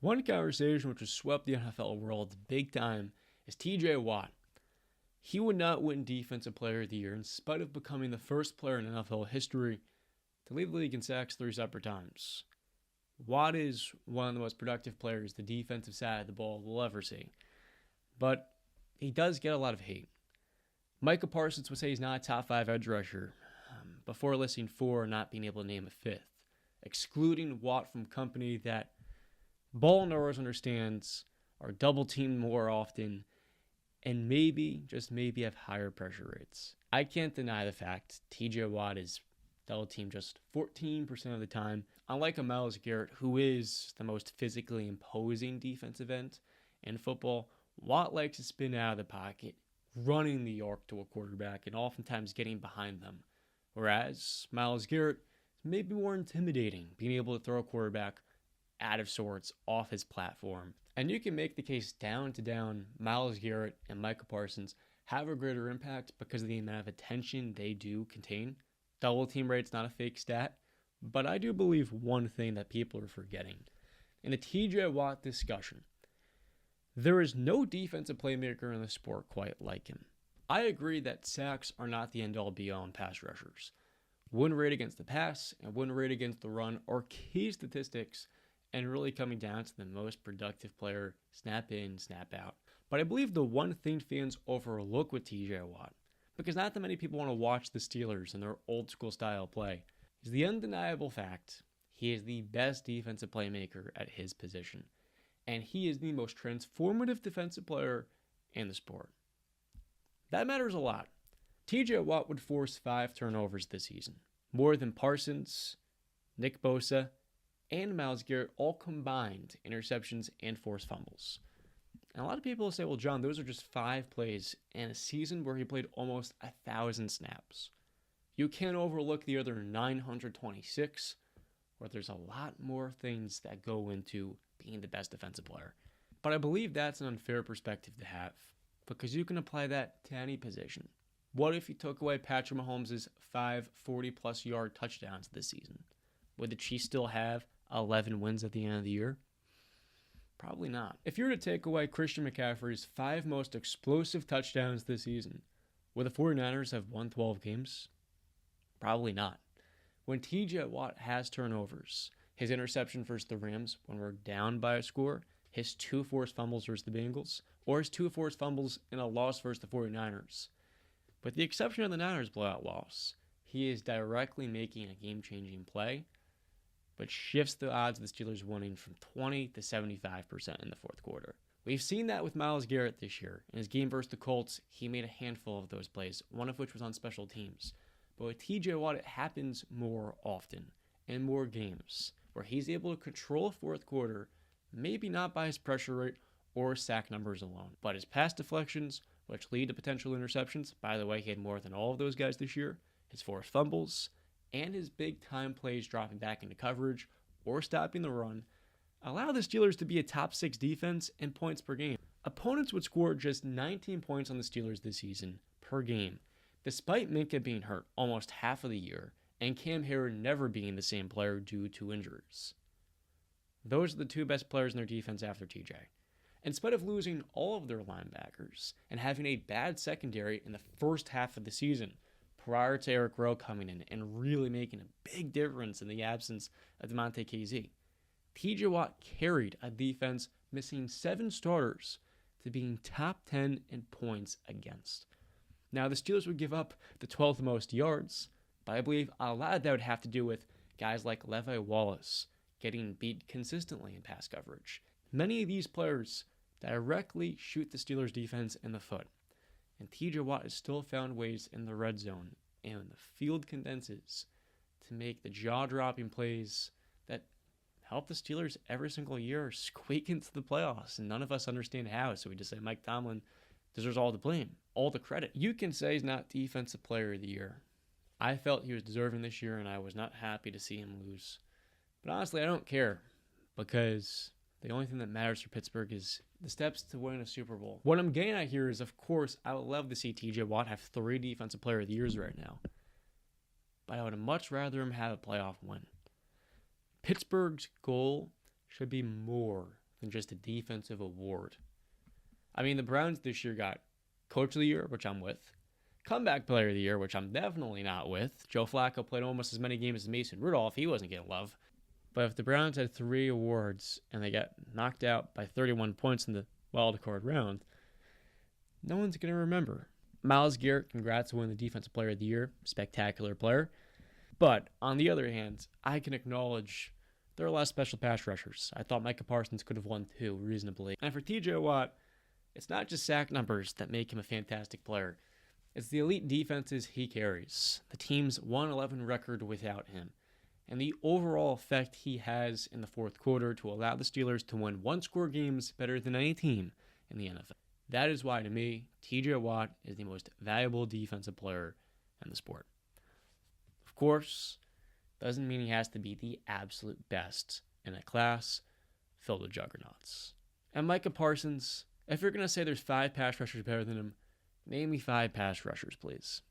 One conversation which has swept the NFL world big time is TJ Watt. He would not win Defensive Player of the Year in spite of becoming the first player in NFL history to lead the league in sacks 3 separate times. Watt is one of the most productive players the defensive side of the ball will ever see. But he does get a lot of hate. Micah Parsons would say he's not a top 5 edge rusher, before listing 4 and not being able to name a 5th, excluding Watt from company that ball knowers understands are double teamed more often and maybe, just maybe, have higher pressure rates. I can't deny the fact TJ Watt is double teamed just 14% of the time. Unlike a Myles Garrett, who is the most physically imposing defensive end in football, Watt likes to spin out of the pocket, running the arc to a quarterback and oftentimes getting behind them. Whereas Myles Garrett is maybe more intimidating, being able to throw a quarterback out of sorts off his platform. And you can make the case down to down, Myles Garrett and Micah Parsons have a greater impact because of the amount of attention they do contain. Double team rate's not a fake stat, but I do believe one thing that people are forgetting. In the TJ Watt discussion, there is no defensive playmaker in the sport quite like him. I agree that sacks are not the end-all be-all in pass rushers. Win rate against the pass and win rate against the run are key statistics and really coming down to the most productive player, snap in, snap out. But I believe the one thing fans overlook with TJ Watt, because not that many people want to watch the Steelers and their old school style play, is the undeniable fact he is the best defensive playmaker at his position. And he is the most transformative defensive player in the sport. That matters a lot. TJ Watt would force 5 turnovers this season, more than Parsons, Nick Bosa, and Myles Garrett all combined interceptions and forced fumbles. And a lot of people say, well, John, those are just 5 plays in a season where he played almost 1,000 snaps. You can't overlook the other 926, where there's a lot more things that go into being the best defensive player. But I believe that's an unfair perspective to have, because you can apply that to any position. What if you took away Patrick Mahomes' 5 40-plus yard touchdowns this season? Would the Chiefs still have 11 wins at the end of the year? Probably not. If you were to take away Christian McCaffrey's 5 most explosive touchdowns this season, would the 49ers have won 12 games? Probably not. When TJ Watt has turnovers, his interception versus the Rams when we're down by a score, his 2 forced fumbles versus the Bengals, or his 2 forced fumbles in a loss versus the 49ers. With the exception of the Niners blowout loss, he is directly making a game-changing play, but shifts the odds of the Steelers winning from 20 to 75% in the fourth quarter. We've seen that with Myles Garrett this year. In his game versus the Colts, he made a handful of those plays, one of which was on special teams. But with TJ Watt, it happens more often, in more games, where he's able to control a fourth quarter, maybe not by his pressure rate or sack numbers alone, but his pass deflections, which lead to potential interceptions. By the way, he had more than all of those guys this year. His forced fumbles, and his big-time plays dropping back into coverage or stopping the run allow the Steelers to be a top 6 defense in points per game. Opponents would score just 19 points on the Steelers this season per game, despite Minkah being hurt almost half of the year and Cam Hayward never being the same player due to injuries. Those are the 2 best players in their defense after TJ. In spite of losing all of their linebackers and having a bad secondary in the first half of the season, prior to Eric Rowe coming in and really making a big difference in the absence of Demonte KZ, TJ Watt carried a defense missing 7 starters to being top 10 in points against. Now, the Steelers would give up the 12th most yards, but I believe a lot of that would have to do with guys like Levi Wallace getting beat consistently in pass coverage. Many of these players directly shoot the Steelers' defense in the foot, and TJ Watt has still found ways in the red zone and when the field condenses to make the jaw-dropping plays that help the Steelers every single year squeak into the playoffs, and none of us understand how, so we just say Mike Tomlin deserves all the blame, all the credit. You can say he's not Defensive Player of the Year. I felt he was deserving this year, and I was not happy to see him lose. But honestly, I don't care, because the only thing that matters for Pittsburgh is the steps to win a Super Bowl. What I'm getting at here is, of course, I would love to see TJ Watt have 3 Defensive Player of the Years right now. But I would much rather him have a playoff win. Pittsburgh's goal should be more than just a defensive award. I mean, the Browns this year got Coach of the Year, which I'm with, Comeback Player of the Year, which I'm definitely not with. Joe Flacco played almost as many games as Mason Rudolph. He wasn't getting love. But if the Browns had 3 awards and they got knocked out by 31 points in the wild card round, no one's going to remember. Myles Garrett, congrats on winning the Defensive Player of the Year. Spectacular player. But on the other hand, I can acknowledge there are a lot of special pass rushers. I thought Micah Parsons could have won 2 reasonably. And for TJ Watt, it's not just sack numbers that make him a fantastic player. It's the elite defenses he carries, the team's 1-11 record without him, and the overall effect he has in the fourth quarter to allow the Steelers to win one-score games better than any team in the NFL. That is why, to me, TJ Watt is the most valuable defensive player in the sport. Of course, doesn't mean he has to be the absolute best in a class filled with juggernauts. And Micah Parsons, if you're going to say there's 5 pass rushers better than him, name me 5 pass rushers, please.